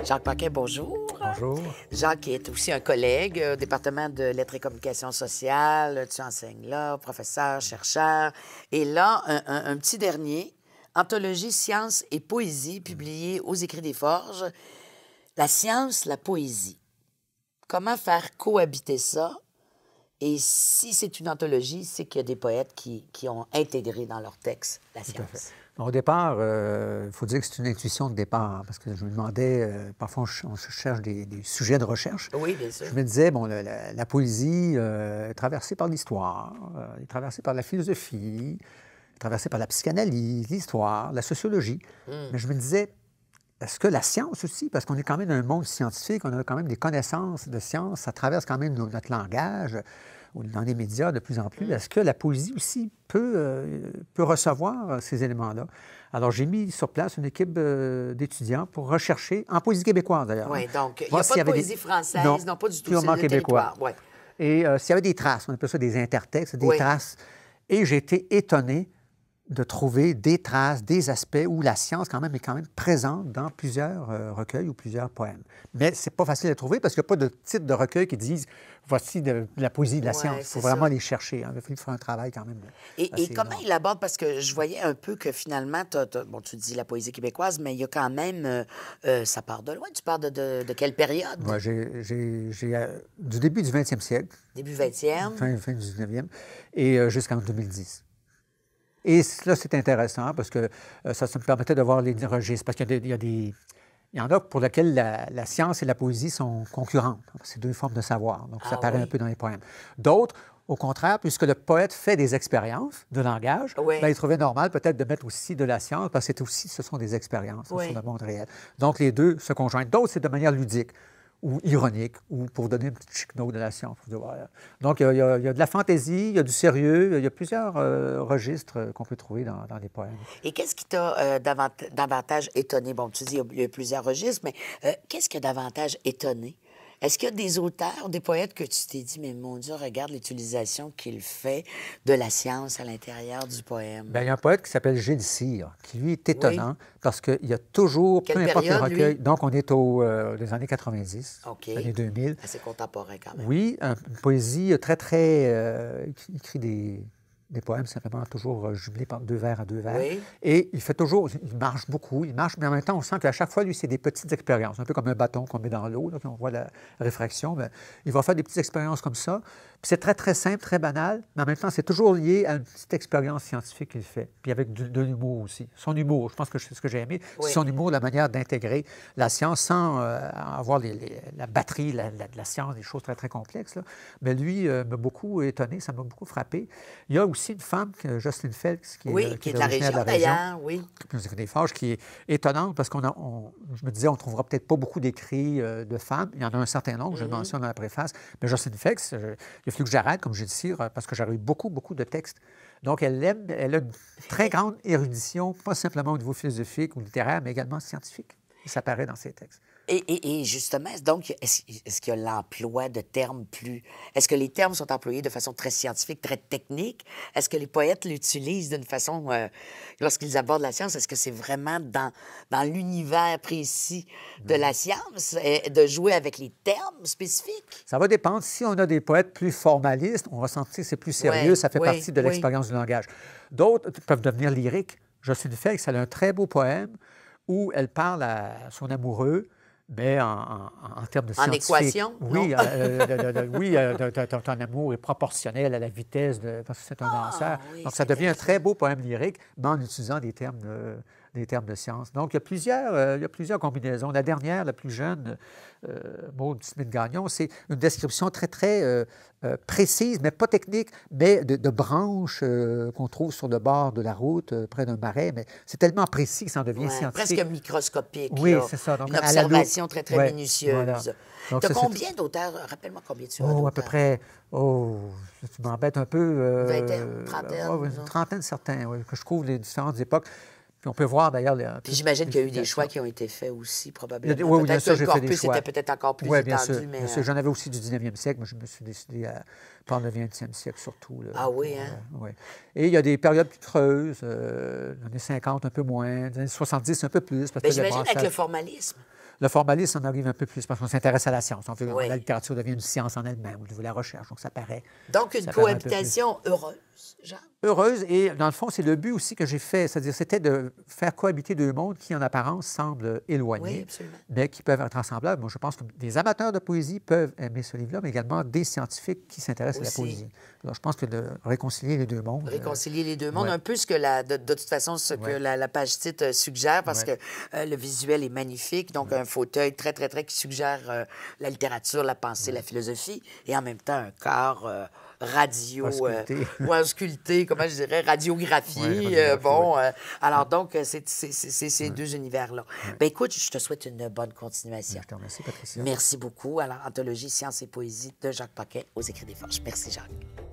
Jacques Paquin, bonjour. Bonjour. Jacques est aussi un collègue au département de lettres et communication sociale. Tu enseignes là, professeur, chercheur. Et là, un petit dernier, Anthologie Sciences et poésie, publié aux Écrits des Forges. La science, la poésie. Comment faire cohabiter ça? Et si c'est une anthologie, c'est qu'il y a des poètes qui ont intégré dans leur texte la science. Au départ, il faut dire que c'est une intuition de départ, hein, parce que je me demandais, parfois on cherche des sujets de recherche. Oui, bien sûr. Je me disais, bon, la poésie est traversée par l'histoire, est traversée par la philosophie, est traversée par la psychanalyse, l'histoire, la sociologie. Mais je me disais, est-ce que la science aussi, parce qu'on est quand même dans un monde scientifique, on a quand même des connaissances de science, ça traverse quand même notre langage, ou dans les médias de plus en plus. Est-ce que la poésie aussi peut recevoir ces éléments-là? Alors, j'ai mis sur place une équipe d'étudiants pour rechercher, en poésie québécoise d'ailleurs. Oui, donc il n'y a pas de poésie française, non pas du tout, purement c'est le québécois. Ouais. Et s'il y avait des traces, on appelle ça des intertextes, des Oui. traces. Et j'ai été étonné de trouver des traces, des aspects où la science est quand même présente dans plusieurs recueils ou plusieurs poèmes. Mais c'est pas facile à trouver parce qu'il n'y a pas de titre de recueil qui disent « voici de la poésie de la science ». Il faut vraiment les chercher. Hein. Il faut faire un travail quand même. Et comment il aborde? Parce que je voyais un peu que finalement, bon, tu dis la poésie québécoise, mais il y a quand même, ça part de loin. Tu parles de quelle période? Moi, j'ai du début du 20e siècle. Début 20e. Fin du 19e, et jusqu'en 2010. Et là, c'est intéressant parce que ça me permettait de voir les registres. Parce qu'il il y en a pour lesquels la science et la poésie sont concurrentes. C'est deux formes de savoir. Donc, ça paraît un peu dans les poèmes. D'autres, au contraire, puisque le poète fait des expériences de langage, bien, il trouvait normal peut-être de mettre aussi de la science, parce que ce sont des expériences sur le monde réel. Donc, les deux se conjoignent. D'autres, c'est de manière ludique ou ironique, ou pour donner une petite chic note de la science. Donc, il y a de la fantaisie, il y a du sérieux, il y a plusieurs registres qu'on peut trouver dans les poèmes. Et qu'est-ce qui t'a davantage étonné? Bon, tu dis il y a plusieurs registres, mais qu'est-ce qui a davantage étonné? Est-ce qu'il y a des auteurs, des poètes que tu t'es dit, mais mon Dieu, regarde l'utilisation qu'il fait de la science à l'intérieur du poème? Bien, il y a un poète qui s'appelle Gilles Cyr, qui, lui, est étonnant parce qu'il y a toujours, peu importe le recueil, donc on est les années 90, années 2000. Assez contemporain quand même. Oui, une poésie très, très... il écrit des poèmes simplement toujours jumelés par deux vers à deux vers. Oui. Et il fait toujours, il marche beaucoup, mais en même temps, on sent qu'à chaque fois, lui, c'est des petites expériences, un peu comme un bâton qu'on met dans l'eau, puis on voit la réfraction. Bien, il va faire des petites expériences comme ça. Puis c'est très, très simple, très banal, mais en même temps, c'est toujours lié à une petite expérience scientifique qu'il fait. Puis avec de l'humour aussi. Son humour, je pense que c'est ce que j'ai aimé, c'est son humour, la manière d'intégrer la science sans avoir la batterie, la science, des choses très, très complexes. Là. Mais lui m'a beaucoup étonné, ça m'a beaucoup frappé. Il y a aussi une femme, Jocelyne Felix, qui est de la région d'ailleurs, oui. Des Forges, qui est étonnante parce je me disais, on ne trouvera peut-être pas beaucoup d'écrits de femmes. Il y en a un certain nombre, je le mentionne dans la préface. Mais Jocelyne Felix, il a fallu que j'arrête, comme je dis, parce que j'aurais eu beaucoup, beaucoup de textes. Donc, elle a une très grande érudition, pas simplement au niveau philosophique ou littéraire, mais également scientifique. Ça apparaît dans ses textes. Et justement, donc, est-ce qu'il y a l'emploi de termes plus... Est-ce que les termes sont employés de façon très scientifique, très technique? Est-ce que les poètes l'utilisent d'une façon... lorsqu'ils abordent la science, est-ce que c'est vraiment dans l'univers précis de la science, de jouer avec les termes spécifiques? Ça va dépendre. Si on a des poètes plus formalistes, on va sentir que c'est plus sérieux, ça fait partie de l'expérience du langage. D'autres peuvent devenir lyriques. Jocelyne Felix, elle a un très beau poème où elle parle à son amoureux, mais en termes de scientifique. En équation? Oui, ton amour est proportionnel à la vitesse parce que c'est un danseur. Oui, donc, ça devient un très beau poème lyrique, mais en utilisant des termes de science. Donc, il y a plusieurs combinaisons. La dernière, la plus jeune, Maude Smith-Gagnon, c'est une description très, très précise, mais pas technique, mais de branches qu'on trouve sur le bord de la route, près d'un marais. Mais c'est tellement précis que ça en devient scientifique. Presque microscopique. Oui, là. c'est ça. Donc, une observation très, très minutieuse. Voilà. Tu as combien d'auteurs? Rappelle-moi combien tu as d'auteurs. À peu près... tu m'embêtes un peu. Vingtaine, trentaine. Une trentaine, certains, que je trouve les différentes époques. Puis on peut voir d'ailleurs... Puis j'imagine qu'il y a eu des choix qui ont été faits aussi, probablement. Oui, bien sûr, j'ai fait des choix. C'était peut-être encore plus bien étendu, sûr, mais... J'en avais aussi du 19e siècle, mais je me suis décidé à prendre le 20e siècle surtout. Là, oui, hein? Oui. Et il y a des périodes plus creuses, les années 50 un peu moins, les années 70 un peu plus. Bien, j'imagine avec le formalisme. Le formalisme, on arrive un peu plus parce qu'on s'intéresse à la science. On veut, Oui. La littérature devient une science en elle-même, on veut la recherche, donc ça paraît. Donc, une ça paraît un peu plus cohabitation heureuse, Jean. heureuse. Et dans le fond, c'est le but aussi que j'ai fait, c'est-à-dire c'était de faire cohabiter deux mondes qui, en apparence, semblent éloignés, Oui, absolument. mais qui peuvent être semblables. Moi, je pense que des amateurs de poésie peuvent aimer ce livre-là, mais également des scientifiques qui s'intéressent à la Aussi. poésie. Alors, je pense que de réconcilier les deux mondes. Réconcilier les deux mondes, ouais. un peu ce que de toute façon, ce que Ouais. la page titre suggère, parce Ouais. que le visuel est magnifique, donc un fauteuil très, très, très qui suggère la littérature, la pensée, la philosophie, et en même temps un corps radio, Ausculté. ou ausculté, comment je dirais, radiographié. Ouais, radiographié, Bon, alors donc, c'est ces deux univers-là. Ben écoute, je te souhaite une bonne continuation. Je te remercie, Patricia. Merci beaucoup. Alors, Anthologie, Sciences et Poésie de Jacques Paquet aux Écrits des Forges. Merci, Jacques.